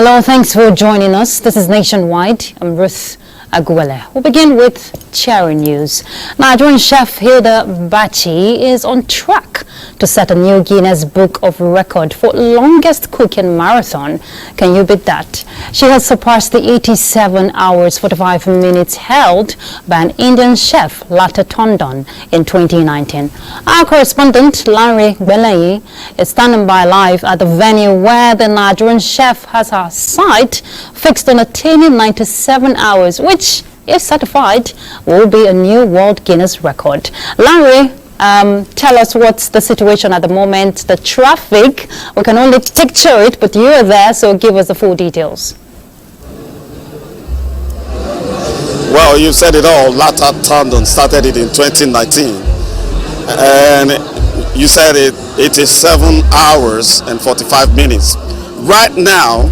Hello, thanks for joining us. This is Nationwide. I'm Ruth Aguele. We'll begin with cheering news. Nigerian chef Hilda Baci is on track to set a new Guinness Book of Record for longest cooking marathon. Can you beat that? She has surpassed the 87 hours 45 minutes held by an Indian chef, Lata Tondon, in 2019. Our correspondent, Larry Belayi, is standing by live at the venue where the Nigerian chef has her sight fixed on attaining 97 hours, which, if certified, will be a new World Guinness record. Larry, tell us what's the situation at the moment, the traffic. We can only picture it, but you're there, so give us the full details. Well, you said it all. Lata Tondon started it in 2019. And you said it 87 hours and 45 minutes. Right now,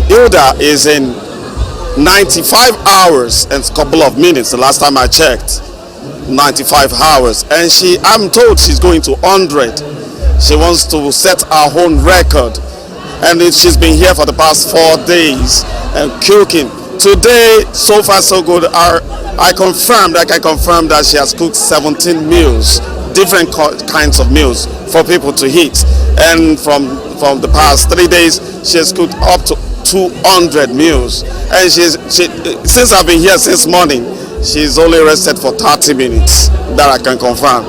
Hilda is in 95 hours and a couple of minutes. The last time I checked, 95 hours. And I'm told she's going to 100. She wants to set her own record. And she's been here for the past 4 days and cooking. Today, so far so good. I can confirm that she has cooked 17 meals, different kinds of meals for people to eat. And from the past 3 days, she has cooked up to 200 meals. And since I've been here since morning, she's only rested for 30 minutes. That I can confirm.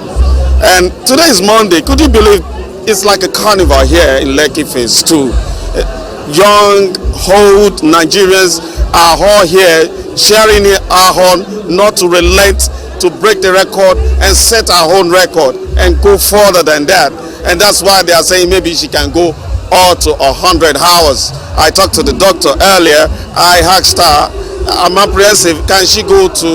And today is Monday. Could you believe it's like a carnival here in Lekki Phase 2? Young, old Nigerians are all here cheering our horn, not to relent, to break the record and set our own record and go further than that. And that's why they are saying maybe she can go all to 100 hours. I talked to the doctor earlier. I asked her, I'm apprehensive, can she go to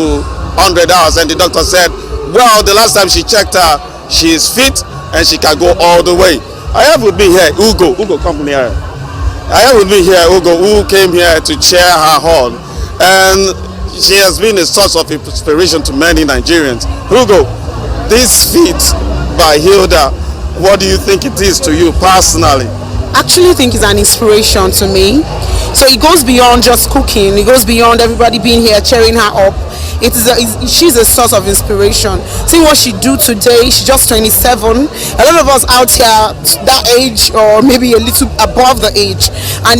100 hours? And the doctor said, well, the last time she checked her, she is fit and she can go all the way. I have with me here Ugo, come here. I have with me here Ugo, who came here to cheer her on. And she has been a source of inspiration to many Nigerians. Ugo, this feat by Hilda, what do you think it is to you personally? Actually think it's an inspiration to me. So it goes beyond just cooking. It goes beyond everybody being here cheering her up. She's a source of inspiration. See what she do today. She's just 27. A lot of us out here that age or maybe a little above the age, and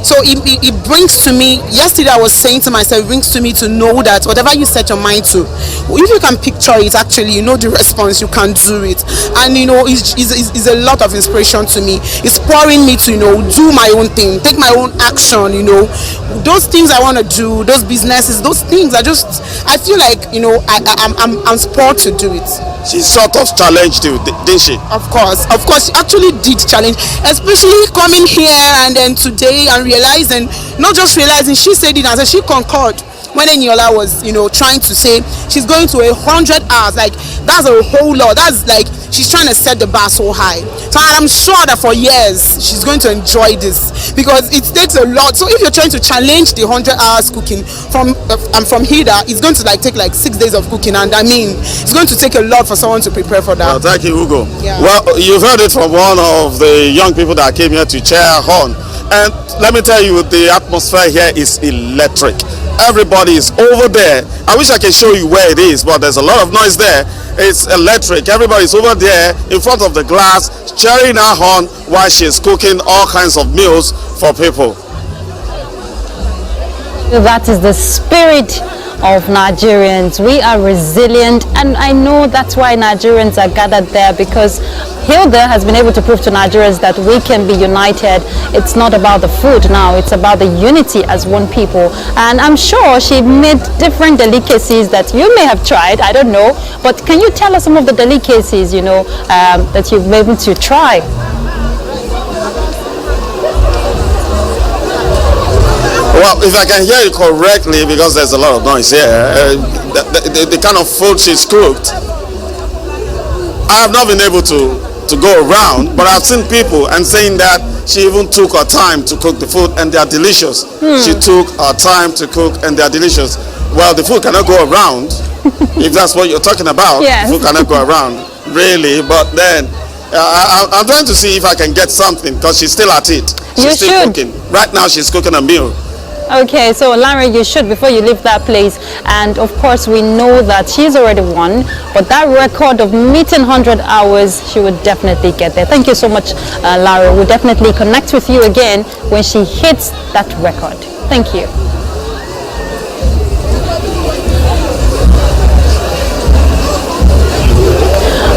so it brings to me. Yesterday I was saying to myself, it brings to me to know that whatever you set your mind to, if you can picture it, actually the response, you can do it. And it's a lot of inspiration to me. It's pouring me to do my own thing, take my own action. Those things I want to do, those businesses, those things I feel like I'm spurred to do it. She sort of challenged you, didn't she? Of course, she actually did challenge, especially coming here and then today and realizing, not just realizing, she said it and she concurred when Eniola was trying to say she's going to 100 hours. Like, that's a whole lot. That's like she's trying to set the bar so high. So I'm sure that for years she's going to enjoy this because it takes a lot. So if you're trying to challenge the 100 hours cooking from Hilda, it's going to take 6 days of cooking, and I mean it's going to take a lot for someone to prepare for that. Well, thank you, Hugo. Yeah. Well, you've heard it from one of the young people that came here to cheer on, and let me tell you, the atmosphere here is electric. Everybody is over there. I wish I could show you where it is, but there's a lot of noise there. It's electric. Everybody's over there in front of the glass, cheering her on while she's cooking all kinds of meals for people. That is the spirit of Nigerians. We are resilient, and I know that's why Nigerians are gathered there, because Hilda has been able to prove to Nigerians that we can be united. It's not about the food now, it's about the unity as one people. And I'm sure she made different delicacies that you may have tried, I don't know, but can you tell us some of the delicacies that you've been able to try? Well, if I can hear you correctly, because there's a lot of noise here, the kind of food she's cooked, I have not been able to go around, but I've seen people and saying that she even took her time to cook the food and they are delicious. She took her time to cook and they are delicious. Well, the food cannot go around, if that's what you're talking about. Yes. The food cannot go around, really, but then I'm trying to see if I can get something because she's still at it. She's still cooking. Right now she's cooking a meal. Okay, so Larry, you should before you leave that place. And of course, we know that she's already won, but that record of meeting 100 hours, she would definitely get there. Thank you so much, Larry. We'll definitely connect with you again when she hits that record. Thank you.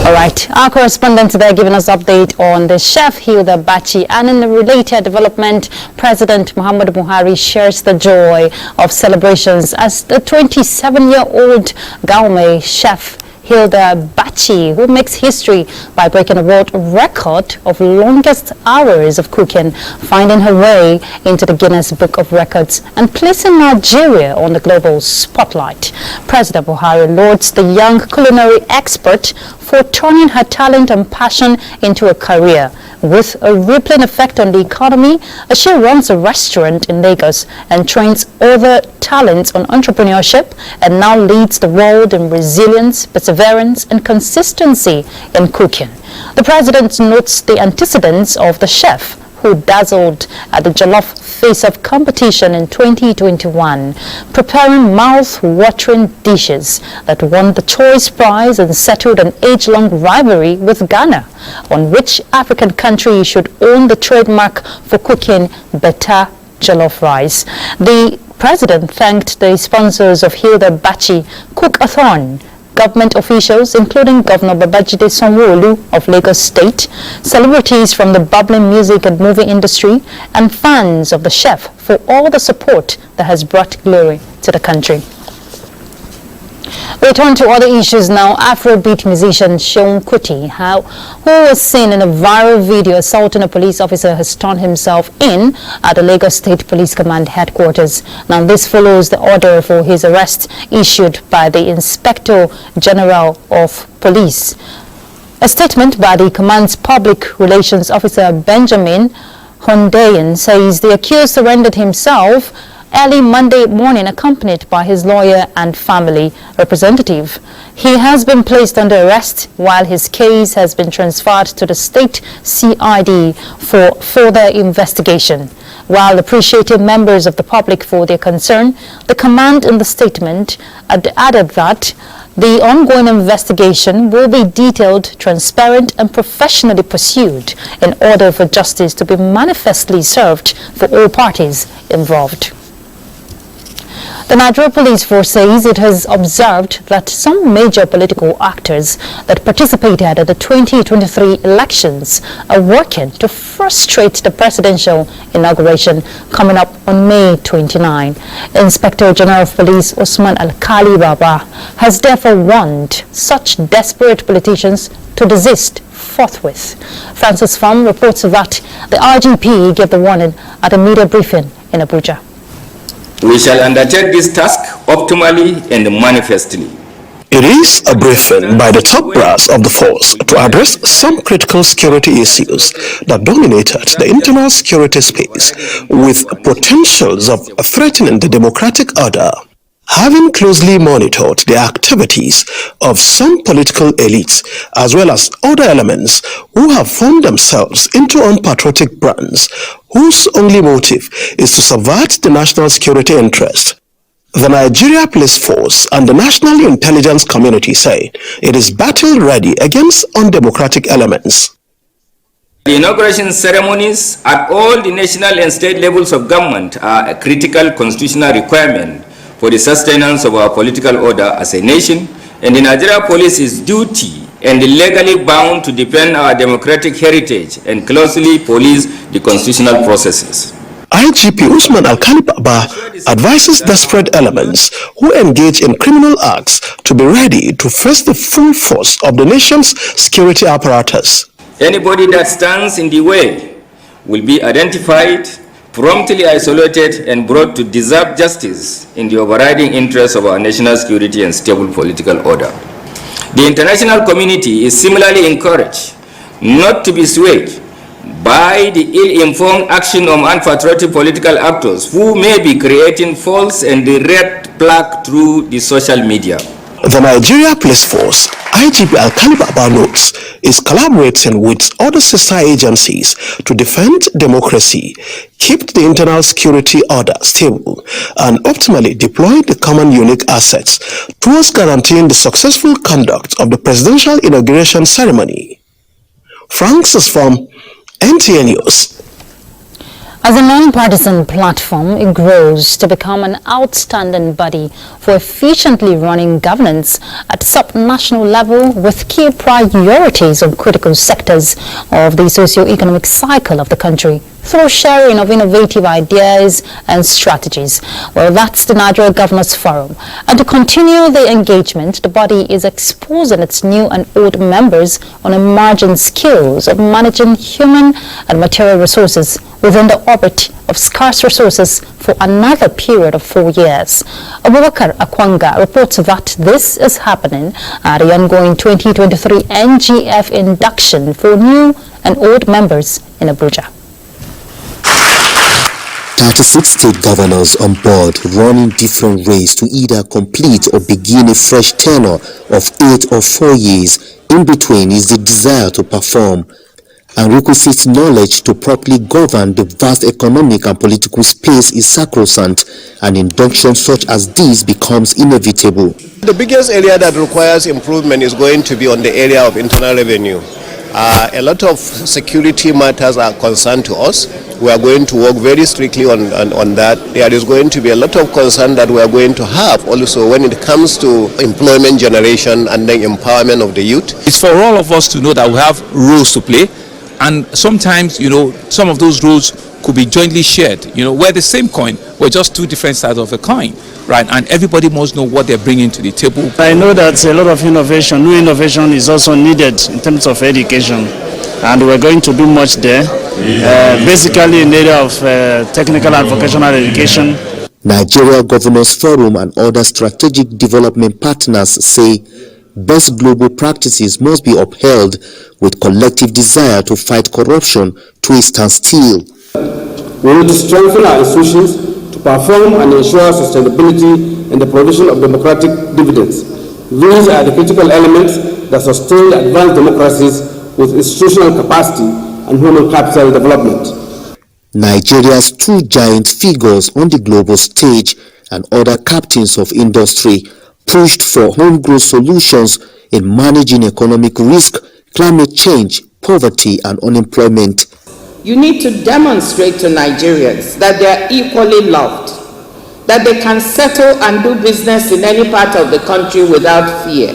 All right, our correspondent there giving us update on the chef Hilda Baci, and in the related development, President Muhammadu Buhari shares the joy of celebrations as the 27-year-old Gaume chef Hilda Baci, who makes history by breaking a world record of longest hours of cooking, finding her way into the Guinness Book of Records and placing Nigeria on the global spotlight. President Buhari lauds the young culinary expert for turning her talent and passion into a career, with a rippling effect on the economy, as she runs a restaurant in Lagos and trains other talents on entrepreneurship, and now leads the world in resilience, perseverance, and consistency in cooking. The president notes the antecedents of the chef who dazzled at the Jollof Face-Off competition in 2021, preparing mouth-watering dishes that won the Choice Prize and settled an age-long rivalry with Ghana on which African country should own the trademark for cooking better jollof rice. The president thanked the sponsors of Hilda Baci Cook-a-thon, government officials, including Governor Babajide Sanwo-Olu of Lagos State, celebrities from the bubbling music and movie industry, and fans of the chef for all the support that has brought glory to the country. We turn to other issues now. Afrobeat musician Seun Kuti, who was seen in a viral video assaulting a police officer, has turned himself in at the Lagos State Police Command headquarters. Now, this follows the order for his arrest issued by the Inspector General of Police. A statement by the command's public relations officer, Benjamin Hondayan, says the accused surrendered himself early Monday morning, accompanied by his lawyer and family representative. He has been placed under arrest while his case has been transferred to the state CID for further investigation. While appreciating members of the public for their concern, the command in the statement added that the ongoing investigation will be detailed, transparent, and professionally pursued in order for justice to be manifestly served for all parties involved. The Nigerian Police Force says it has observed that some major political actors that participated at the 2023 elections are working to frustrate the presidential inauguration coming up on May 29. Inspector General of Police Usman Alkali Baba has therefore warned such desperate politicians to desist forthwith. Francis Pham reports that the IGP gave the warning at a media briefing in Abuja. We shall undertake this task optimally and manifestly. It is a briefing by the top brass of the force to address some critical security issues that dominated the internal security space, with potentials of threatening the democratic order. Having closely monitored the activities of some political elites as well as other elements who have formed themselves into unpatriotic brands whose only motive is to subvert the national security interest, the Nigeria Police Force and the National Intelligence Community say it is battle ready against undemocratic elements. The inauguration ceremonies at all the national and state levels of government are a critical constitutional requirement for the sustenance of our political order as a nation, and the Nigeria Police is duty and legally bound to defend our democratic heritage and closely police the constitutional processes. IGP Usman Alkali Baba advises desperate elements who engage in criminal acts to be ready to face the full force of the nation's security apparatus. Anybody that stands in the way will be identified, promptly isolated, and brought to deserve justice in the overriding interests of our national security and stable political order. The international community is similarly encouraged not to be swayed by the ill-informed action of unpatriotic political actors who may be creating false and red flag through the social media. The Nigeria Police Force, IGP Alkali Baba notes, is collaborating with other sister agencies to defend democracy, keep the internal security order stable, and optimally deploy the common unique assets towards guaranteeing the successful conduct of the presidential inauguration ceremony. Francis from NTA News. As a non-partisan platform, it grows to become an outstanding body for efficiently running governance at sub-national level with key priorities on critical sectors of the socio-economic cycle of the country through sharing of innovative ideas and strategies. Well, that's the Nigeria Governors Forum. And to continue the engagement, the body is exposing its new and old members on emerging skills of managing human and material resources within the orbit of scarce resources for another period of 4 years. Abubakar Akwanga reports that this is happening at the ongoing 2023 NGF induction for new and old members in Abuja. 36 state governors on board running different ways to either complete or begin a fresh tenure of 8 or 4 years. In between is the desire to perform and requisite knowledge to properly govern the vast economic and political space is sacrosanct, and induction such as this becomes inevitable. The biggest area that requires improvement is going to be on the area of internal revenue. A lot of security matters are concerned to us. We are going to work very strictly on that. There is going to be a lot of concern that we are going to have also when it comes to employment generation and the empowerment of the youth. It's for all of us to know that we have roles to play, and sometimes, some of those roles could be jointly shared. We're the same coin, we're just two different sides of a coin, right? And everybody must know what they're bringing to the table. I know that a lot of innovation, new innovation is also needed in terms of education, and we're going to do much there, basically in the area of technical and vocational education. Nigeria Governors Forum and other strategic development partners say best global practices must be upheld with collective desire to fight corruption to a standstill. We need to strengthen our institutions to perform and ensure sustainability in the provision of democratic dividends. These are the critical elements that sustain advanced democracies with institutional capacity and human capital development. Nigeria's two giant figures on the global stage and other captains of industry pushed for homegrown solutions in managing economic risk, climate change, poverty, and unemployment. You need to demonstrate to Nigerians that they are equally loved, that they can settle and do business in any part of the country without fear.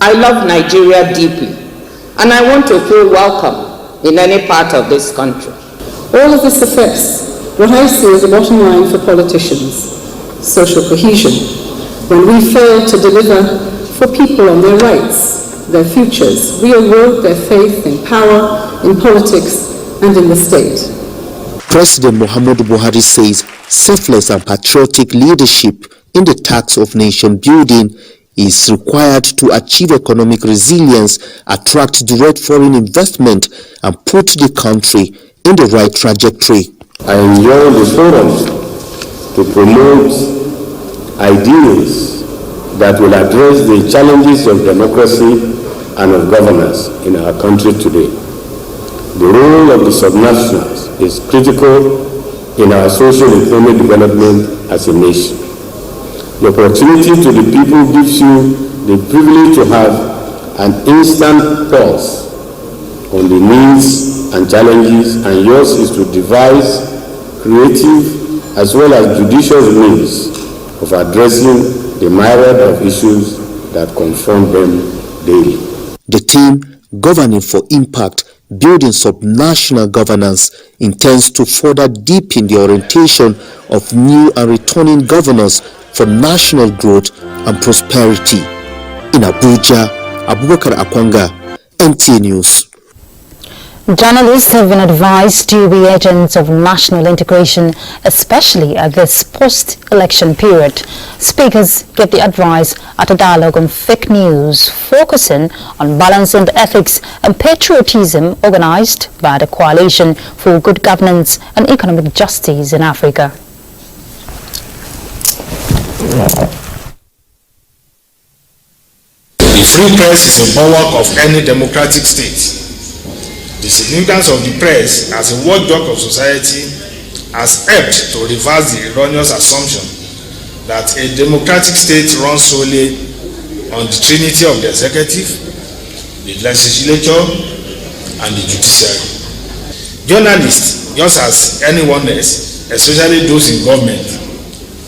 I love Nigeria deeply, and I want to feel welcome in any part of this country. All of this affects what I see as a bottom line for politicians: social cohesion. When we fail to deliver for people on their rights, their futures, we erode their faith in power, in politics, and in the state. President Muhammadu Buhari says selfless and patriotic leadership in the task of nation building is required to achieve economic resilience, attract direct foreign investment, and put the country in the right trajectory. I enjoy the forum to promote ideas that will address the challenges of democracy and of governance in our country today. The role of the subnationals is critical in our social and economic development as a nation. The opportunity to the people gives you the privilege to have an instant pulse on the needs and challenges, and yours is to devise creative as well as judicious means of addressing the myriad of issues that confront them daily. The team governing for impact, building subnational governance, intends to further deepen the orientation of new and returning governors for national growth and prosperity. In Abuja, Abubakar Akwanga, NTA News. Journalists have been advised to be agents of national integration, especially at this post-election period. Speakers gave the advice at a dialogue on fake news, focusing on balancing the ethics and patriotism organized by the Coalition for Good Governance and Economic Justice in Africa. free press is a bulwark of any democratic state. The significance of the press as a watchdog of society has helped to reverse the erroneous assumption that a democratic state runs solely on the trinity of the executive, the legislature, and the judiciary. Journalists, just as anyone else, especially those in government,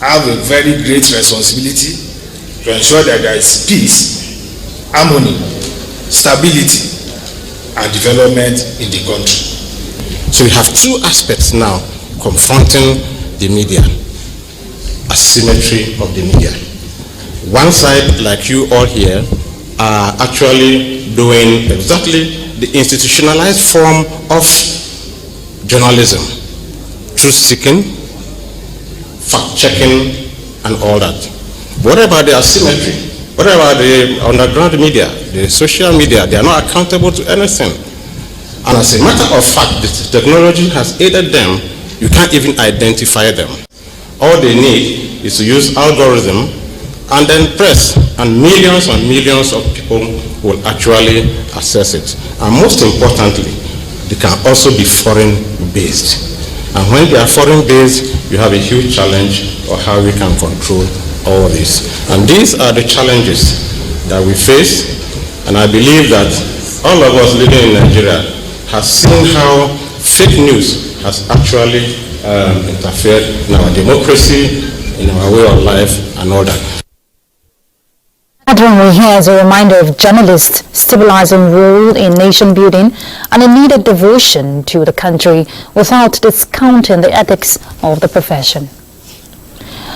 have a very great responsibility to ensure that there is peace, harmony, stability, and development in the country. So we have two aspects now confronting the media: asymmetry of the media. One side, like you all here, are actually doing exactly the institutionalized form of journalism: truth-seeking, fact-checking, and all that. What about the asymmetry? What about the underground media, the social media? They are not accountable to anything. And as a matter of fact, the technology has aided them. You can't even identify them. All they need is to use algorithm and then press, and millions of people will actually access it. And most importantly, they can also be foreign-based. And when they are foreign-based, you have a huge challenge of how we can control all this. And these are the challenges that we face, and I believe that all of us living in Nigeria have seen how fake news has actually interfered in our democracy, in our way of life, and all that. Admiral here is a reminder of journalists' stabilizing role in nation building and a needed devotion to the country without discounting the ethics of the profession.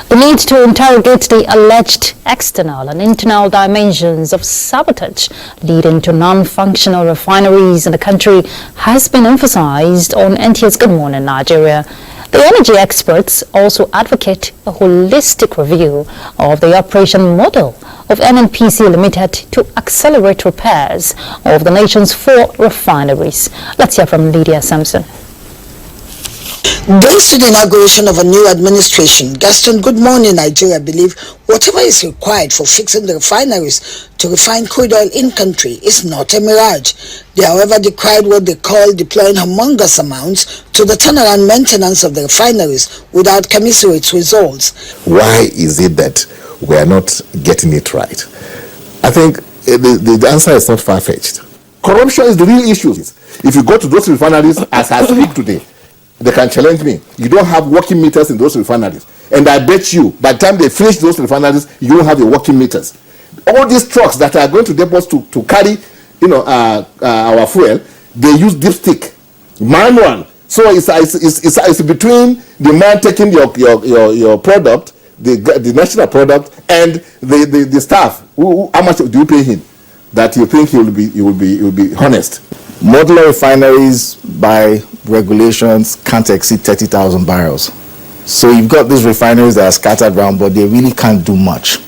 The need to interrogate the alleged external and internal dimensions of sabotage leading to non-functional refineries in the country has been emphasized on NTA's Good Morning Nigeria. The energy experts also advocate a holistic review of the operation model of NNPC Limited to accelerate repairs of the nation's 4 refineries. Let's hear from Lydia Sampson. Those to the inauguration of a new administration, guests on Good Morning Nigeria believe whatever is required for fixing the refineries to refine crude oil in country is not a mirage. They, however, decried what they call deploying humongous amounts to the turnaround maintenance of the refineries without commensurate results. Why is it that we are not getting it right? I think the answer is not far-fetched. Corruption is the real issue. If you go to those refineries as I speak today, they can challenge me. You don't have working meters in those refineries. And I bet you, by the time they finish those refineries, you won't have your working meters. All these trucks that are going to depots to carry, our fuel, they use dipstick, manual. So it's between the man taking your product, the national product, and the staff. How much do you pay him? That you think he will be honest. Modular refineries by regulations can't exceed 30,000 barrels. So you've got these refineries that are scattered around, but they really can't do much.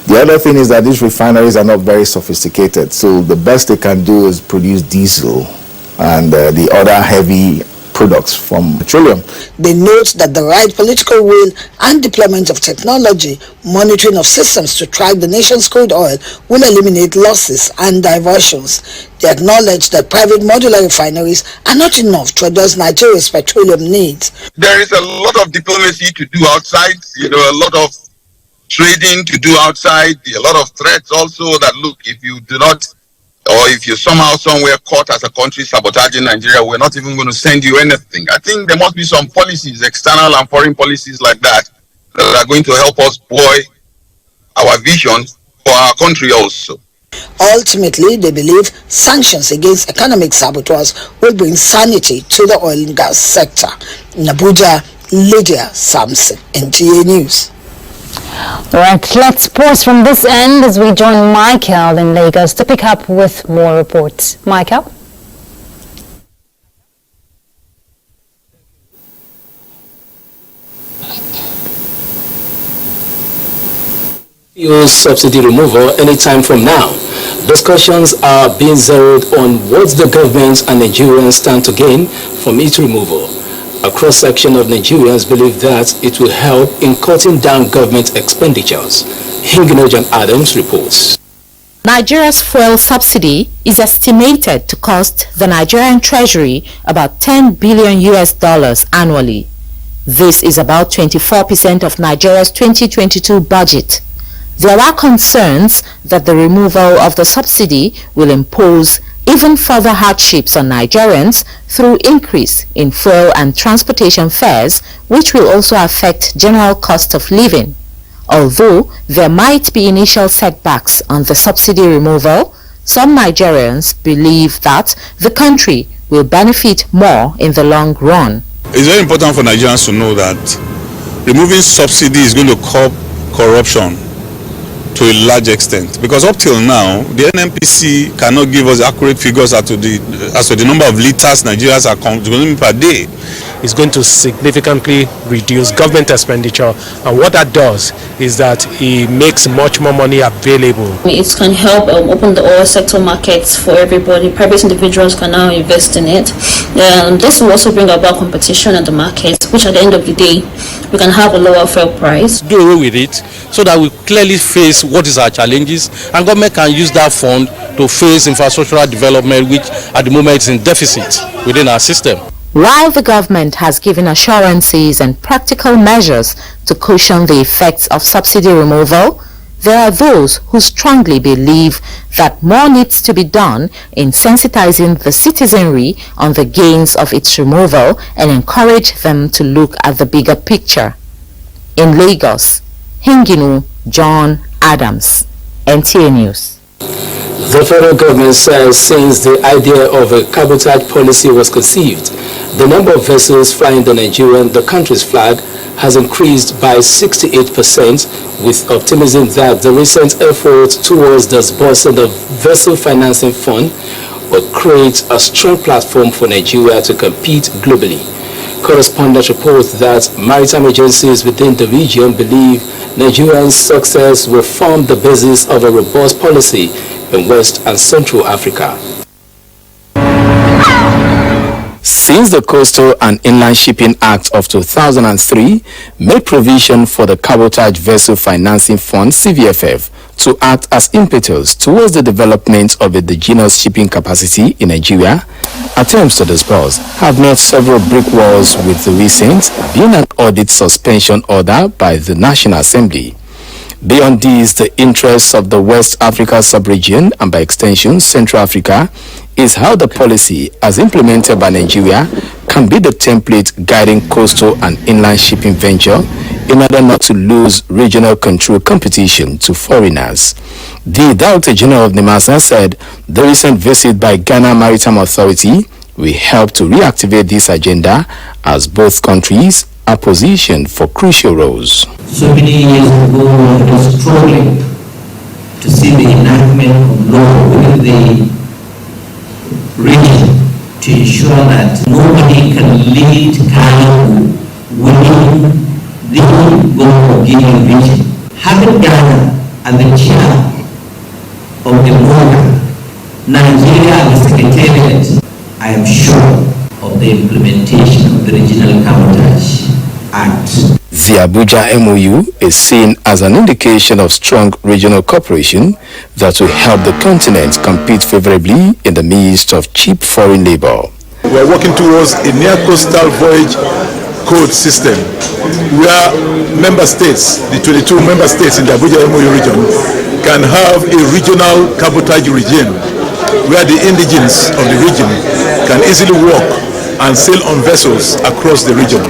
The other thing is that these refineries are not very sophisticated. So the best they can do is produce diesel and the other heavy products from petroleum. They note that the right political will and deployment of technology, monitoring of systems to track the nation's crude oil will eliminate losses and diversions. They acknowledge that private modular refineries are not enough to address Nigeria's petroleum needs. There is a lot of diplomacy to do outside, a lot of trading to do outside, a lot of threats also that, look, if you do not, or if you're somehow somewhere caught as a country sabotaging Nigeria, we're not even going to send you anything. I think there must be some policies, external and foreign policies like that are going to help us buoy our vision for our country also. Ultimately, they believe sanctions against economic saboteurs will bring sanity to the oil and gas sector. In Abuja, Lydia Sampson, NTA News. Right, let's pause from this end as we join Michael in Lagos to pick up with more reports. Michael? Subsidy removal anytime from now. Discussions are being zeroed on what the government and Nigerians stand to gain from its removal. A cross-section of Nigerians believe that it will help in cutting down government expenditures. Hinginojan Adams reports. Nigeria's fuel subsidy is estimated to cost the Nigerian treasury about $10 billion annually. This is about 24% of Nigeria's 2022 budget. There are concerns that the removal of the subsidy will impose even further hardships on Nigerians through increase in fuel and transportation fares, which will also affect general cost of living. Although there might be initial setbacks on the subsidy removal, some Nigerians believe that the country will benefit more in the long run. It's very important for Nigerians to know that removing subsidy is going to curb corruption to a large extent, because up till now the NNPC cannot give us accurate figures as to the number of liters Nigerians are consuming per day. It's going to significantly reduce government expenditure, and what that does is that it makes much more money available. It can help open the oil sector markets for everybody. Private individuals can now invest in it. This will also bring about competition in the market, which at the end of the day we can have a lower fuel price. Do away with it so that we clearly face what is our challenges, and government can use that fund to face infrastructural development, which at the moment is in deficit within our system. While the government has given assurances and practical measures to cushion the effects of subsidy removal, there are those who strongly believe that more needs to be done in sensitizing the citizenry on the gains of its removal and encourage them to look at the bigger picture. In Lagos, Hinginu John Adams, NTA News. The federal government says since the idea of a cabotage policy was conceived, the number of vessels flying the Nigerian, the country's flag, has increased by 68%, with optimism that the recent efforts towards disbursing the vessel financing fund will create a strong platform for Nigeria to compete globally. Correspondents report that maritime agencies within the region believe Nigeria's success will form the basis of a robust policy in West and Central Africa. Since the Coastal and Inland Shipping Act of 2003 made provision for the Cabotage Vessel Financing Fund (CVFF) to act as impetus towards the development of indigenous shipping capacity in Nigeria, attempts to disburse have met several brick walls, with the recent being an audit suspension order by the National Assembly. Beyond these, the interests of the West Africa sub-region, and by extension Central Africa, is how the policy as implemented by Nigeria can be the template guiding coastal and inland shipping venture in order not to lose regional control competition to foreigners. The Director General of NIMASA said the recent visit by Ghana Maritime Authority will help to reactivate this agenda, as both countries are positioned for crucial roles. So many years ago, I was struggling to see the enactment of law within the region to ensure that nobody can lead cargo within the Gulf region. Having Ghana as the chair of the program, Nigeria as the secretariat, I am sure of the implementation of the Regional Cabotage Act. The Abuja MOU is seen as an indication of strong regional cooperation that will help the continent compete favorably in the midst of cheap foreign labor. We are working towards a near coastal voyage code system where member states, the 22 member states in the Abuja MOU region, can have a regional cabotage regime where the indigenes of the region can easily walk and sail on vessels across the region.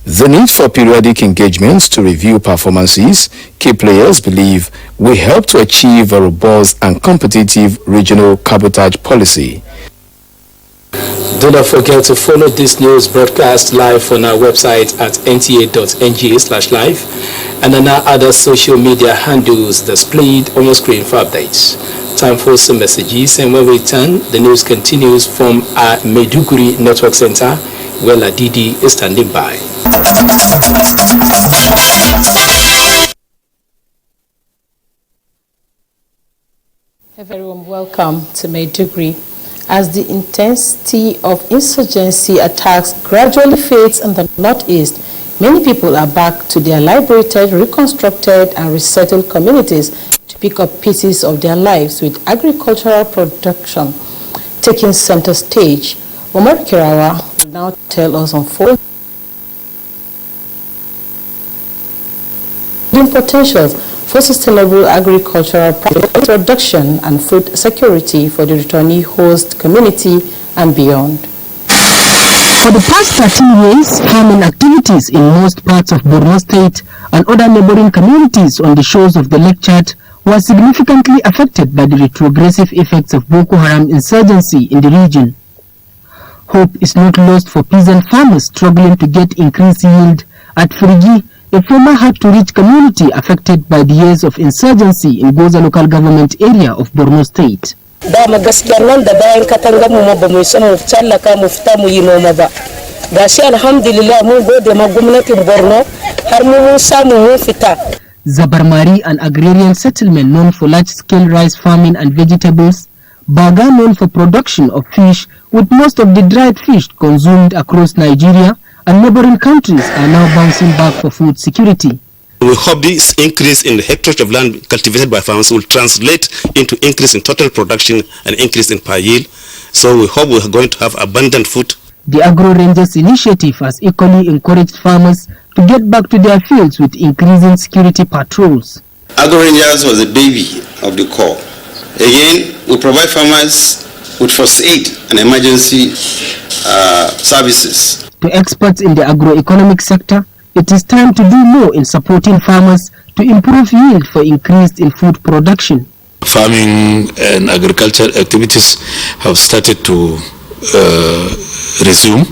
The need for periodic engagements to review performances, key players believe, will help to achieve a robust and competitive regional cabotage policy. Do not forget to follow this news broadcast live on our website at nta.ng/live and on our other social media handles displayed on your screen for updates. Time for some messages, and when we return, the news continues from our Maiduguri Network Center, where Ladidi is standing by. A very warm welcome to Maiduguri. As the intensity of insurgency attacks gradually fades in the northeast, many people are back to their liberated, reconstructed, and resettled communities to pick up pieces of their lives with agricultural production taking center stage. Omar Kirawa will now tell us on four potentials for sustainable agricultural production and food security for the returnee host community and beyond. For the past 13 years, farming activities in most parts of Borno State and other neighboring communities on the shores of the Lake Chad were significantly affected by the retrogressive effects of Boko Haram insurgency in the region. Hope is not lost for peasant farmers struggling to get increased yield at Refugee, a former hard-to-reach community affected by the years of insurgency in Goza local government area of Borno State. Dama gaskiyar nan da bayan katangar mu ba mu san mu tsallaka mu fita mu yi noma ba. Gashi alhamdulillah mun gode ma gwamnatin Borno har mun samu mun fita. Zabarmari, an agrarian settlement known for large-scale rice farming and vegetables, Baga known for production of fish, with most of the dried fish consumed across Nigeria and neighboring countries are now bouncing back for food security. We hope this increase in the hectares of land cultivated by farmers will translate into increase in total production and increase in per yield. So we hope we are going to have abundant food. The Agro Rangers initiative has equally encouraged farmers to get back to their fields with increasing security patrols. Agro Rangers was the baby of the Corps. Again, we provide farmers with first aid and emergency services. To experts in the agroeconomic sector, it is time to do more in supporting farmers to improve yield for increase in food production. Farming and agricultural activities have started to resume,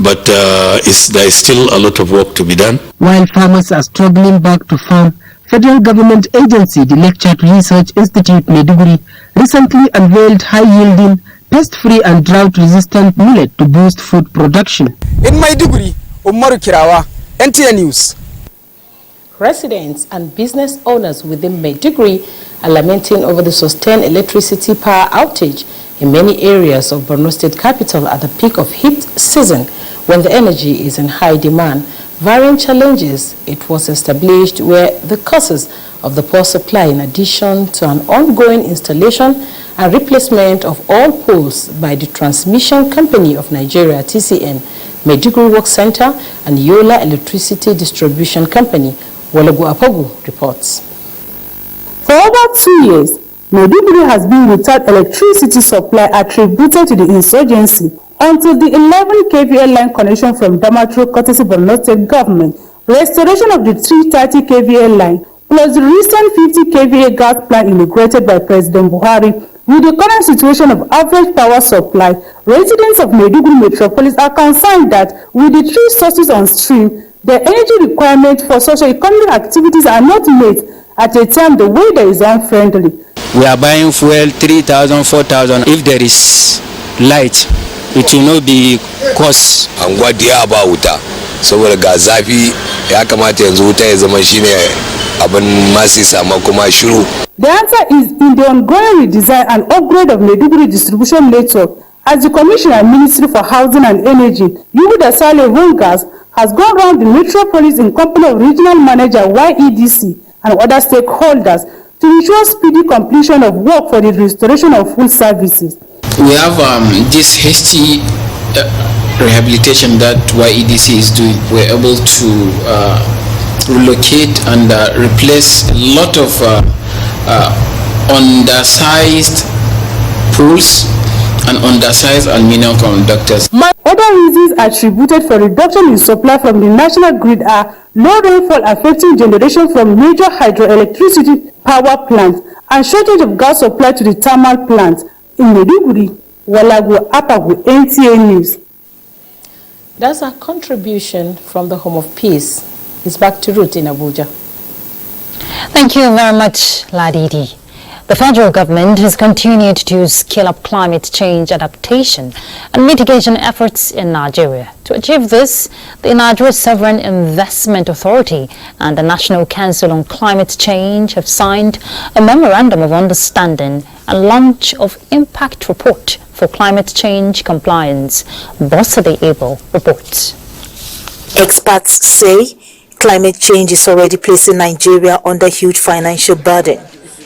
but there is still a lot of work to be done. While farmers are struggling back to farm, federal government agency, the Lake Chad Research Institute Maiduguri, recently unveiled high-yielding, pest-free and drought-resistant millet to boost food production. In Maiduguri, Umaru Kirawa, NTA News. Residents and business owners within Maiduguri are lamenting over the sustained electricity power outage in many areas of Borno State capital at the peak of heat season when the energy is in high demand. Varying challenges, it was established, were the causes of the poor supply in addition to an ongoing installation and replacement of all poles by the Transmission Company of Nigeria, TCN, Maiduguri Work Center, and Yola Electricity Distribution Company. Walagu Apogu reports. For over 2 years, Maiduguri has been without electricity supply attributed to the insurgency until the 11 kVA line connection from Damaturu, courtesy of Borno State government, restoration of the 330 kVA line, plus the recent 50 kVA gas plant inaugurated by President Buhari. With the current situation of average power supply, residents of Maiduguri metropolis are concerned that with the three sources on stream, the energy requirements for socio-economic activities are not met at a time the weather is unfriendly. We are buying fuel 3,000, 4,000. If there is light, it will not be cost. Anguwa diya ba wuta saboda ga zafi ya kamata yanzu wuta ya zama shine abin masisa amma kuma shiru. The answer is in the ongoing redesign and upgrade of Maiduguri distribution network, as the Commissioner Ministry for Housing and Energy, Hilda Baci, has gone around the metropolis in company of regional manager YEDC and other stakeholders to ensure speedy completion of work for the restoration of food services. We have this hasty rehabilitation that YEDC is doing. We're able to relocate and replace a lot of undersized pools and undersized aluminum conductors. Other reasons attributed for reduction in supply from the national grid are low rainfall affecting generation from major hydroelectricity power plants and shortage of gas supply to the thermal plants. In Maiduguri, Walagu Apagu, NTA News. That's a contribution from the Home of Peace. It's back to Ruth in Abuja. Thank you very much, Ladidi. The federal government has continued to scale up climate change adaptation and mitigation efforts in Nigeria. To achieve this, the Nigeria Sovereign Investment Authority and the National Council on Climate Change have signed a memorandum of understanding and launch of impact report for climate change compliance. Subsidy reports. Experts say climate change is already placing Nigeria under huge financial burden.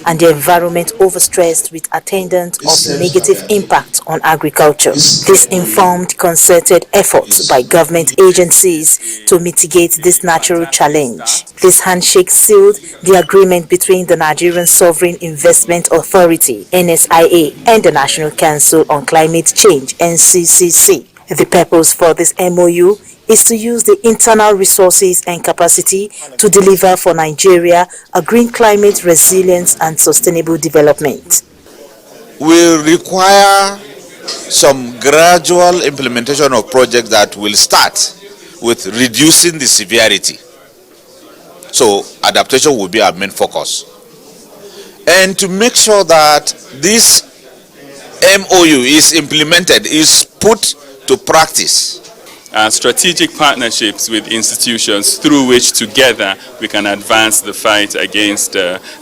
and the environment overstressed with attendant of negative impact on agriculture. This informed concerted efforts by government agencies to mitigate this natural challenge. This handshake sealed the agreement between the Nigerian Sovereign Investment Authority (NSIA) and the National Council on Climate Change (NCCC). The purpose for this MOU is to use the internal resources and capacity to deliver for Nigeria a green climate resilience and sustainable development. We require some gradual implementation of projects that will start with reducing the severity. So adaptation will be our main focus. And to make sure that this MOU is implemented, is put to practice. Strategic partnerships with institutions through which together we can advance the fight against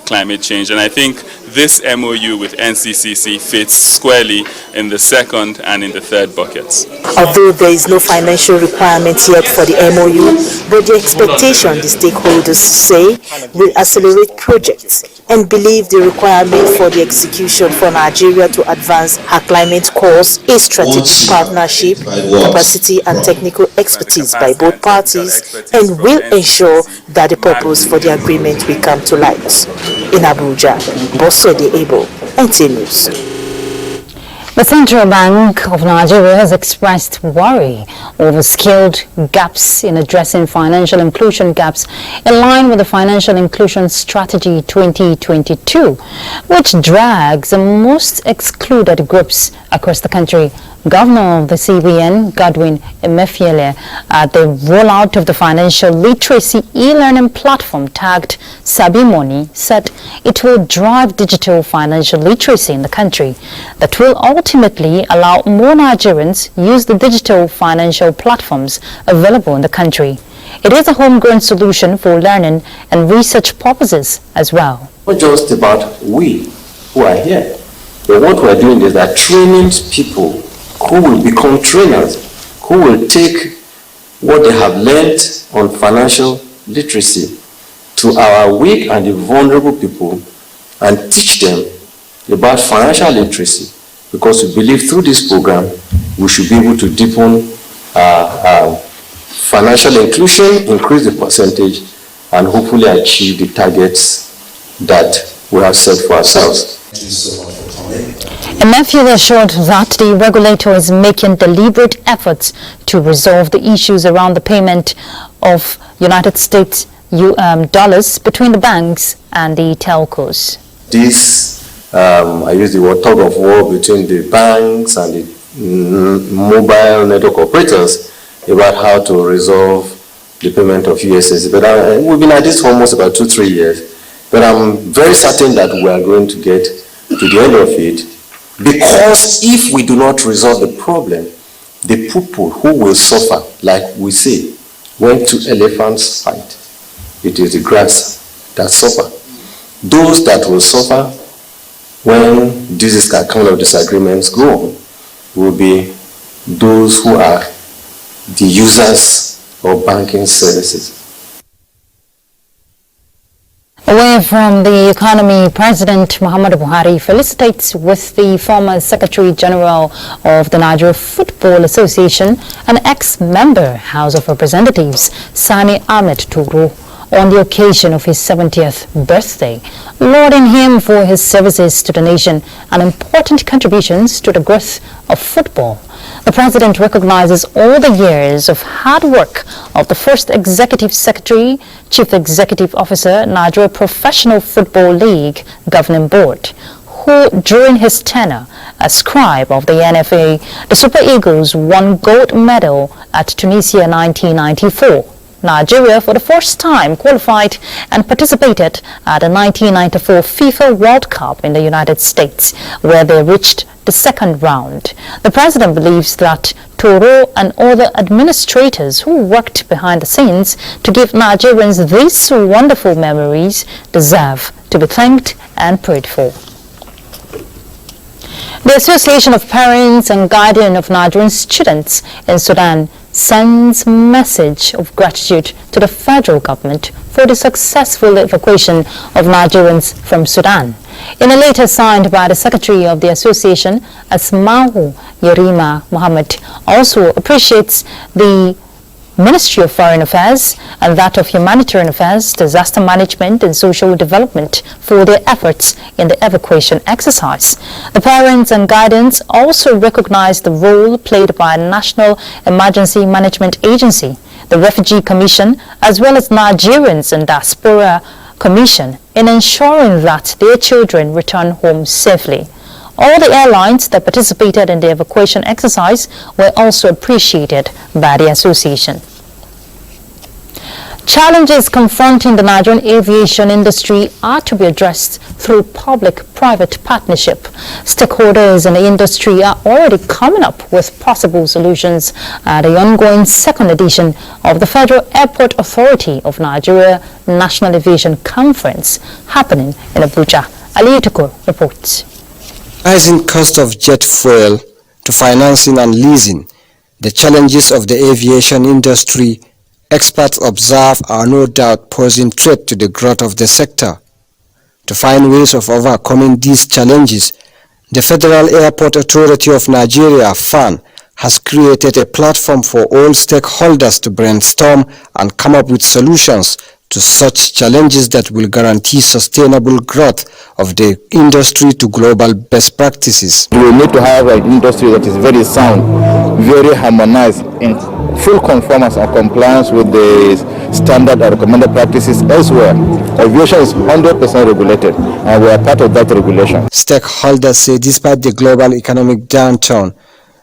climate change. And I think this MOU with NCCC fits squarely in the second and in the third buckets. Although there is no financial requirement yet for the MOU, but the expectation the stakeholders say will accelerate projects and believe the requirement for the execution for Nigeria to advance her climate course is strategic partnership, capacity and technical expertise by both parties, and will ensure that the purpose for the agreement will come to light. In Abuja, Boswede Ebo, NTA News. The Central Bank of Nigeria has expressed worry over skilled gaps in addressing financial inclusion gaps in line with the Financial Inclusion Strategy 2022, which drags the most excluded groups across the country. Governor of the CBN, Godwin Emefiele, at the rollout of the financial literacy e-learning platform tagged Sabi Money, said it will drive digital financial literacy in the country that will ultimately allow more Nigerians use the digital financial platforms available in the country. It is a homegrown solution for learning and research purposes as well. Not just about we who are here, but what we're doing is that training people who will become trainers, who will take what they have learned on financial literacy to our weak and the vulnerable people and teach them about financial literacy, because we believe through this program we should be able to deepen financial inclusion, increase the percentage, and hopefully achieve the targets that we have set for ourselves. Thank you so much for coming. Emefiele assured that the regulator is making deliberate efforts to resolve the issues around the payment of United States dollars between the banks and the telcos. This, I use the word tug of war between the banks and the mobile network operators about how to resolve the payment of USSD. But we've been at this for almost about 2-3 years. But I'm very certain that we are going to get to the end of it, because if we do not resolve the problem, the people who will suffer, like we say, when two elephants fight, it is the grass that suffer. Those that will suffer when this kind of disagreements go on will be those who are the users of banking services. Away from the economy, President Muhammadu Buhari felicitates with the former Secretary General of the Nigeria Football Association and ex-member House of Representatives, Sani Ahmed Turu, on the occasion of his 70th birthday, lauding him for his services to the nation and important contributions to the growth of football. The President recognizes all the years of hard work of the first Executive Secretary, Chief Executive Officer, Nigeria Professional Football League Governing Board, who during his tenure as scribe of the NFA, the Super Eagles won gold medal at Tunisia 1994. Nigeria for the first time qualified and participated at the 1994 FIFA World Cup in the United States, where they reached the second round. The President believes that Toro and other administrators who worked behind the scenes to give Nigerians these wonderful memories deserve to be thanked and prayed for. The Association of Parents and Guardians of Nigerian Students in Sudan sends a message of gratitude to the federal government for the successful evacuation of Nigerians from Sudan. In a letter signed by the Secretary of the Association, Asma'u Yerima Mohammed, also appreciates the Ministry of Foreign Affairs and that of Humanitarian Affairs, Disaster Management and Social Development for their efforts in the evacuation exercise. The parents and guardians also recognize the role played by the National Emergency Management Agency, the Refugee Commission, as well as Nigerians and Diaspora Commission in ensuring that their children return home safely. All the airlines that participated in the evacuation exercise were also appreciated by the association. Challenges confronting the Nigerian aviation industry are to be addressed through public-private partnership. Stakeholders in the industry are already coming up with possible solutions at the ongoing second edition of the Federal Airport Authority of Nigeria National Aviation Conference happening in Abuja. Ali Tukur reports. Rising cost of jet fuel to financing and leasing, the challenges of the aviation industry, experts observe, are no doubt posing threat to the growth of the sector. To find ways of overcoming these challenges, the Federal Airport Authority of Nigeria, FAN, has created a platform for all stakeholders to brainstorm and come up with solutions to such challenges that will guarantee sustainable growth of the industry to global best practices. We need to have an industry that is very sound, very harmonized, in full conformance and compliance with the standard and recommended practices elsewhere. Aviation is 100% regulated, and we are part of that regulation. Stakeholders say despite the global economic downturn,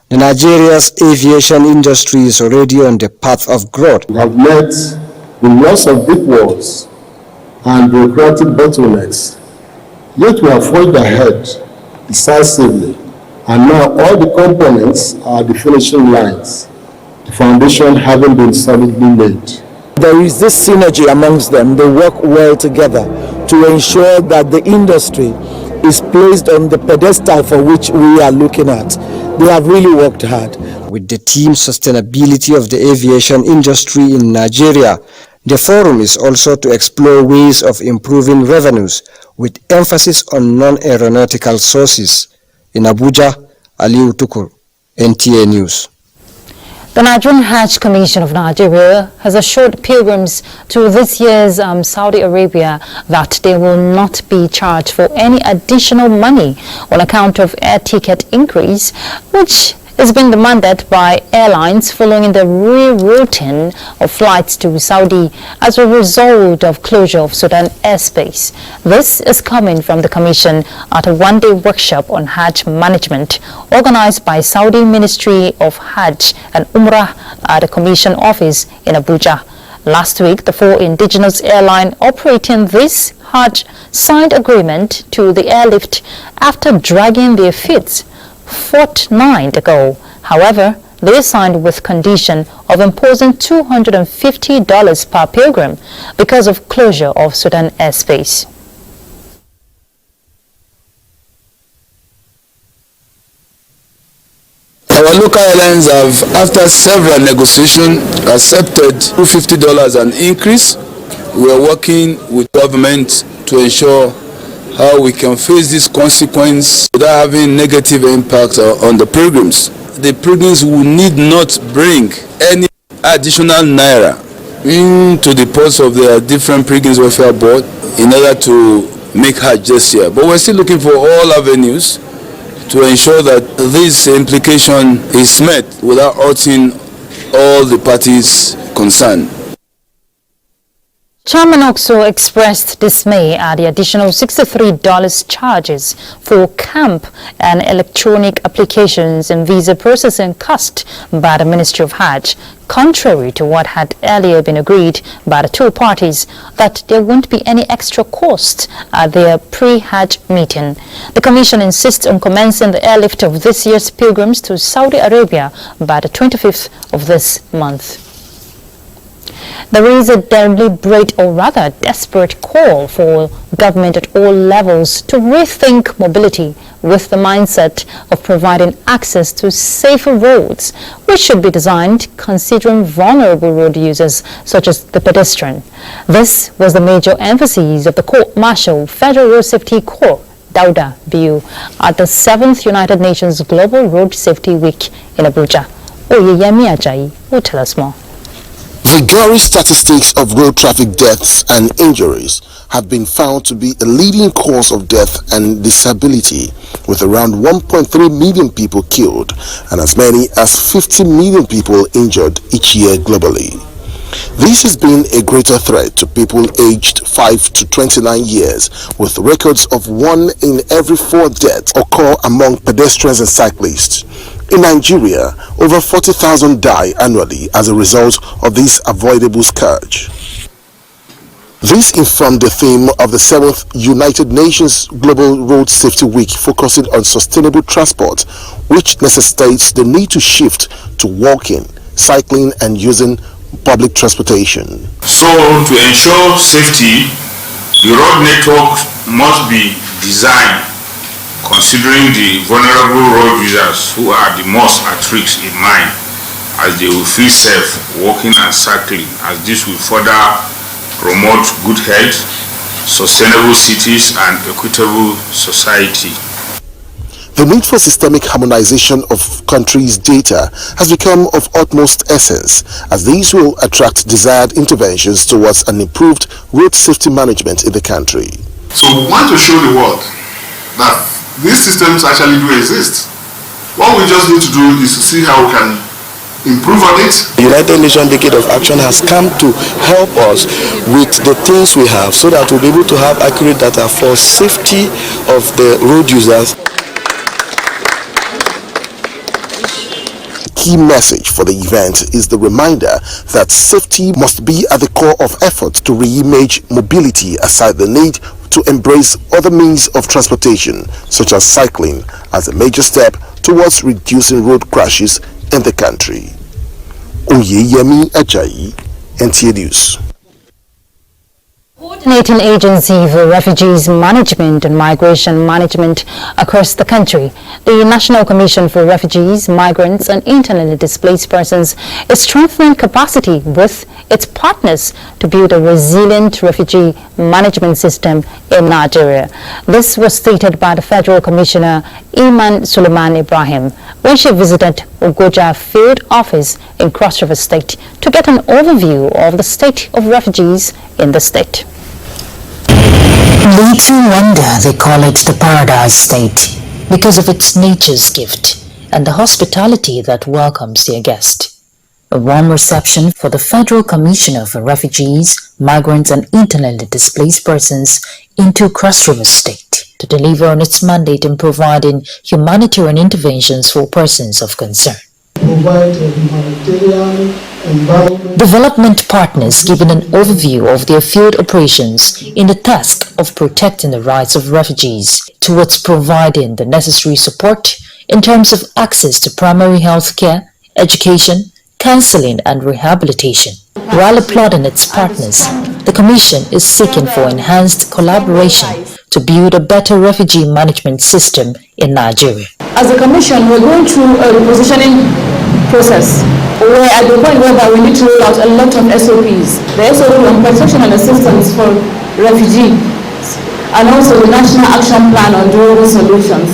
the Nigeria's aviation industry is already on the path of growth. We have met with lots of big walls and bureaucratic bottlenecks, yet we have forged ahead decisively, and now all the components are the finishing lines, the foundation having been solidly laid. There is this synergy amongst them. They work well together to ensure that the industry is placed on the pedestal for which we are looking at. They have really worked hard. With the theme Sustainability of the Aviation Industry in Nigeria, the forum is also to explore ways of improving revenues with emphasis on non-aeronautical sources. In Abuja, Ali Tukur, NTA News. The Nigerian Hajj Commission of Nigeria has assured pilgrims to this year's Saudi Arabia that they will not be charged for any additional money on account of air ticket increase, which is being demanded by airlines following the rerouting of flights to Saudi as a result of closure of Sudan airspace. This is coming from the Commission at a one-day workshop on Hajj management organized by Saudi Ministry of Hajj and Umrah at the Commission office in Abuja. Last week, the four indigenous airlines operating this Hajj signed agreement to the airlift after dragging their feet fortnight ago. However, they signed with condition of imposing $250 per pilgrim because of closure of Sudan airspace. Our local airlines have, after several negotiations, accepted $250 an increase. We are working with government to ensure how we can face this consequence without having negative impact on the pilgrims. The pilgrims will need not bring any additional naira into the ports of their different pilgrims welfare board in order to make Hajj this year. But we're still looking for all avenues to ensure that this implication is met without hurting all the parties concerned. Chairman also expressed dismay at the additional $63 charges for camp and electronic applications and visa processing cost by the Ministry of Hajj, contrary to what had earlier been agreed by the two parties that there won't be any extra cost at their pre-Hajj meeting. The Commission insists on commencing the airlift of this year's pilgrims to Saudi Arabia by the 25th of this month. There is a deliberate, or rather desperate, call for government at all levels to rethink mobility with the mindset of providing access to safer roads, which should be designed considering vulnerable road users such as the pedestrian. This was the major emphasis of the Court-Martial Federal Road Safety Corps, Dauda Biu, at the 7th United Nations Global Road Safety Week in Abuja. Oyeyemi Ajayi will tell us more. The gory statistics of road traffic deaths and injuries have been found to be a leading cause of death and disability, with around 1.3 million people killed and as many as 50 million people injured each year globally. This has been a greater threat to people aged 5 to 29 years, with records of 1 in every 4 deaths occur among pedestrians and cyclists. In Nigeria, over 40,000 die annually as a result of this avoidable scourge. This informed the theme of the 7th United Nations Global Road Safety Week, focusing on sustainable transport, which necessitates the need to shift to walking, cycling and using public transportation. So, to ensure safety, the road network must be designed considering the vulnerable road users who are the most at risk in mind, as they will feel safe walking and cycling, as this will further promote good health, sustainable cities and equitable society. The need for systemic harmonization of countries' data has become of utmost essence, as these will attract desired interventions towards an improved road safety management in the country. So we want to show the world that these systems actually do exist. What we just need to do is to see how we can improve on it. The United Nations Decade of Action has come to help us with the things we have so that we'll be able to have accurate data for safety of the road users. Key message for the event is the reminder that safety must be at the core of efforts to re-image mobility, aside the need to embrace other means of transportation, such as cycling, as a major step towards reducing road crashes in the country. Oyeyemi Ajayi, NTA News. Coordinating Agency for Refugees Management and Migration Management across the country, the National Commission for Refugees, Migrants and Internally Displaced Persons is strengthening capacity with its partners to build a resilient refugee management system in Nigeria. This was stated by the Federal Commissioner Iman Suleiman Ibrahim when she visited Abuja Field Office in Cross River State to get an overview of the state of refugees in the state. Little wonder they call it the Paradise State because of its nature's gift and the hospitality that welcomes their guest. A warm reception for the Federal Commissioner for Refugees, Migrants and Internally Displaced Persons into Cross River State to deliver on its mandate in providing humanitarian interventions for persons of concern. Provide a humanitarian environment. Development partners given an overview of their field operations in the task of protecting the rights of refugees towards providing the necessary support in terms of access to primary health care, education, counseling and rehabilitation. While applauding its partners, the Commission is seeking for enhanced collaboration to build a better refugee management system in Nigeria. As a Commission, we're going through a repositioning process where at the point where we need to roll out a lot of SOPs. The SOP on protection and assistance for refugees and also the National Action Plan on Durable Solutions.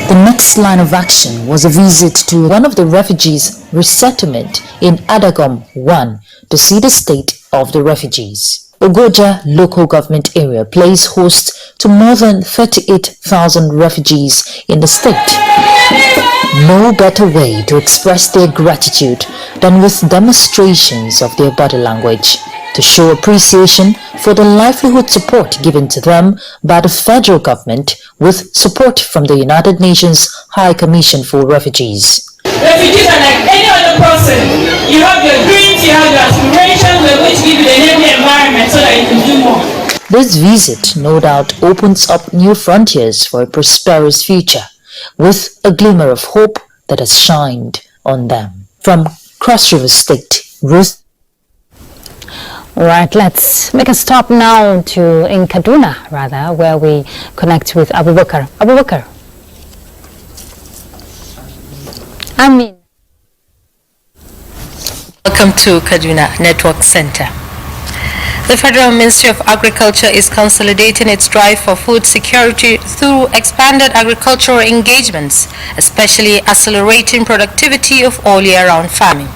The next line of action was a visit to one of the refugees' resettlement in Adagom 1 to see the state of the refugees. Abuja local government area plays host to more than 38,000 refugees in the state. No better way to express their gratitude than with demonstrations of their body language to show appreciation for the livelihood support given to them by the federal government with support from the United Nations High Commission for Refugees. Refugees are like any other person. You have your dreams, you have your aspirations, we're going to give you the enabling environment so that you can do more. This visit no doubt opens up new frontiers for a prosperous future, with a glimmer of hope that has shined on them. From Cross River State, Ruth. Right, let's make a stop now in Kaduna, where we connect with Abubakar. Abubakar. Welcome to Kaduna Network Center. The Federal Ministry of Agriculture is consolidating its drive for food security through expanded agricultural engagements, especially accelerating productivity of all year-round farming.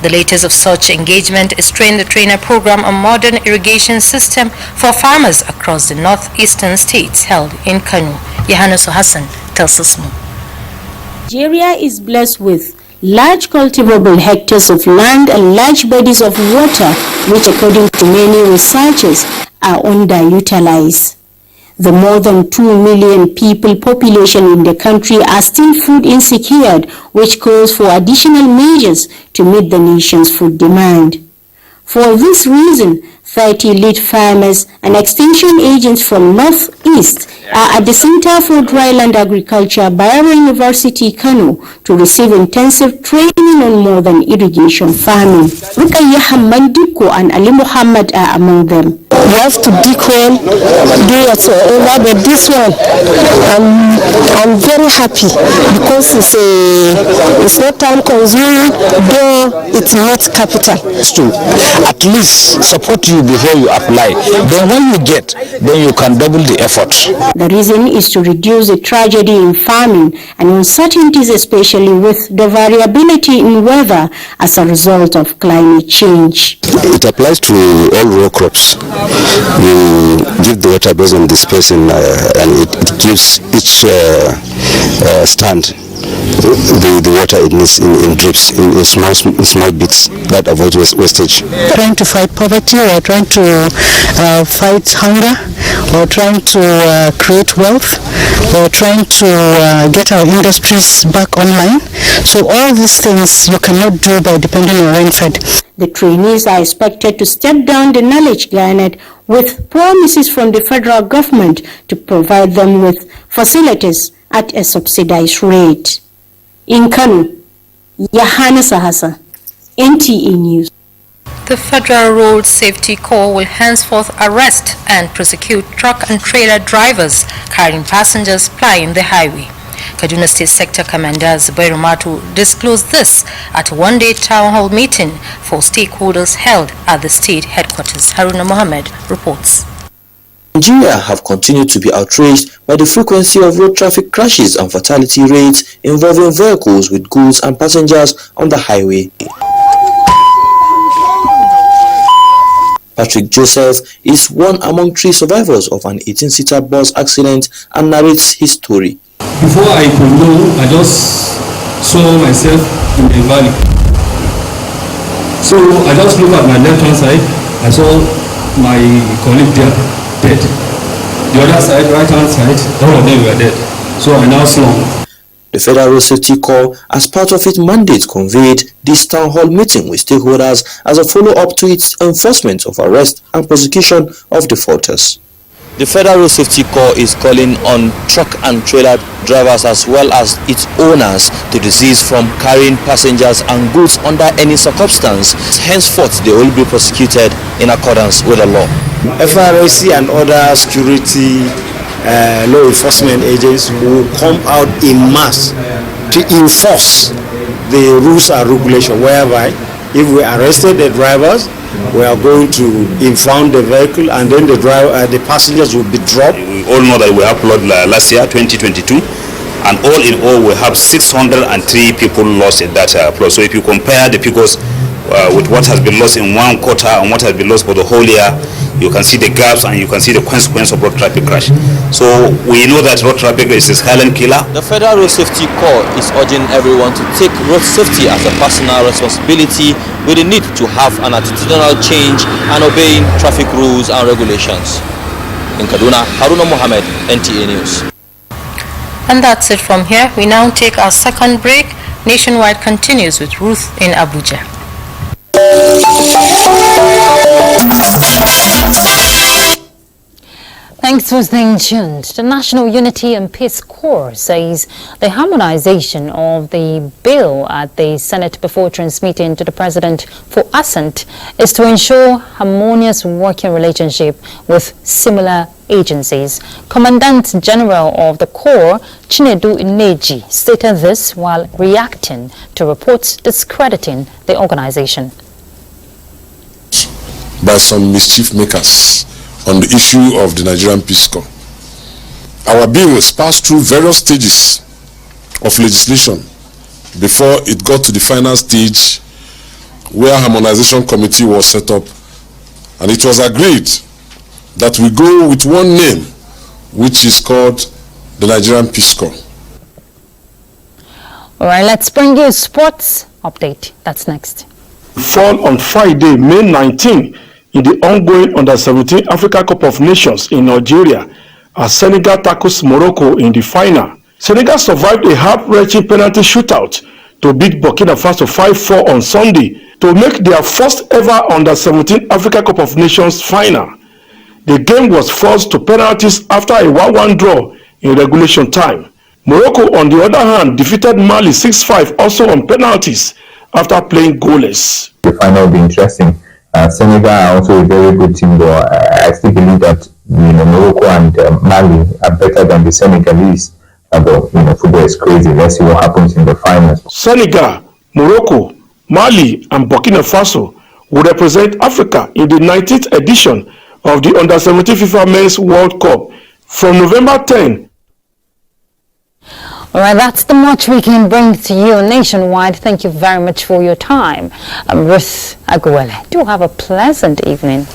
The latest of such engagement is Train the Trainer program, a modern irrigation system for farmers across the northeastern states held in Kano. Yohannes Hassan tells us more. Nigeria is blessed with large cultivable hectares of land and large bodies of water, which according to many researchers are underutilized. The more than 2 million people population in the country are still food insecure, which calls for additional measures to meet the nation's food demand. For this reason, 30 lead farmers and extension agents from Northeast are at the Center for Dryland Agriculture, Bayero University, Kano, to receive intensive training on modern irrigation farming. Rukayya Hamandiko and Ali Muhammad are among them. You have to dig well, do whatsoever, but this one, I'm very happy because it's not time consuming, though it's not capital. To at least support you before you apply. Then when you get, then you can double the effort. The reason is to reduce the tragedy in farming and uncertainties, especially with the variability in weather as a result of climate change. It applies to all row crops. You give the water based on the spacing and it gives each stand the water in drips, in small bits. That avoids wastage. Trying to fight poverty, or trying to fight hunger, or trying to create wealth, or trying to get our industries back online. So all these things you cannot do by depending on rainfed. The trainees are expected to step down the knowledge garnered with promises from the federal government to provide them with facilities at a subsidized rate. In Kano, Yohannes Hassan, NTA News. The Federal Road Safety Corps will henceforth arrest and prosecute truck and trailer drivers carrying passengers plying the highway. Kaduna State Sector Commander Zubairu Matu disclosed this at a one-day town hall meeting for stakeholders held at the state headquarters. Haruna Mohammed reports. Nigeria have continued to be outraged by the frequency of road traffic crashes and fatality rates involving vehicles with goods and passengers on the highway. Patrick Joseph is one among 3 survivors of an 18-seater bus accident and narrates his story. Before I could know, I just saw myself in a valley. So I just looked at my left-hand side, I saw my colleague there dead. The other side, right-hand side, all of them were dead. So I now slump. The Federal Road Safety Corps, as part of its mandate, convened this town hall meeting with stakeholders as a follow-up to its enforcement of arrest and prosecution of defaulters. The Federal Road Safety Corps is calling on truck and trailer drivers as well as its owners to desist from carrying passengers and goods under any circumstance. Henceforth, they will be prosecuted in accordance with the law. FRSC and other security law enforcement agents will come out in mass to enforce the rules and regulations, whereby if we arrested the drivers, we are going to impound the vehicle, and then the passengers will be dropped. We all know that we have flood last year, 2022, and all in all we have 603 people lost in that flood. So if you compare the figures with what has been lost in one quarter and what has been lost for the whole year, you can see the gaps and you can see the consequence of road traffic crash. So we know that road traffic is a silent killer. The Federal Road Safety Corps is urging everyone to take road safety as a personal responsibility, with the need to have an attitudinal change and obeying traffic rules and regulations. In Kaduna, Haruna Mohammed, NTA News. And that's it from here. We now take our second break. Nationwide continues with Ruth in Abuja. Thanks for staying tuned. The National Unity and Peace Corps says the harmonization of the bill at the Senate before transmitting to the President for assent is to ensure harmonious working relationship with similar agencies. Commandant General of the Corps, Chinedu Ineji, stated this while reacting to reports discrediting the organization. By some mischief makers on the issue of the Nigerian Peace Corps. Our bill was passed through various stages of legislation before it got to the final stage where harmonization committee was set up, and it was agreed that we go with one name, which is called the Nigerian Peace Corps. All right, let's bring you a sports update. That's next. Fall on Friday, May 19, in the ongoing Under-17 Africa Cup of Nations in Nigeria, as Senegal tackles Morocco in the final. Senegal survived a heart-wrenching penalty shootout to beat Burkina Faso 5-4 on Sunday to make their first ever Under-17 Africa Cup of Nations final. The game was forced to penalties after a 1-1 draw in regulation time. Morocco, on the other hand, defeated Mali 6-5 also on penalties after playing goalless. The final will be interesting. Senegal are also a very good team, but I still believe that Morocco and Mali are better than the Senegalese. But football is crazy. Let's see what happens in the finals. Senegal, Morocco, Mali, and Burkina Faso will represent Africa in the 19th edition of the Under-17 FIFA Men's World Cup from November 10. All right, that's the much we can bring to you nationwide. Thank you very much for your time. I'm Ruth Aguele. Do have a pleasant evening.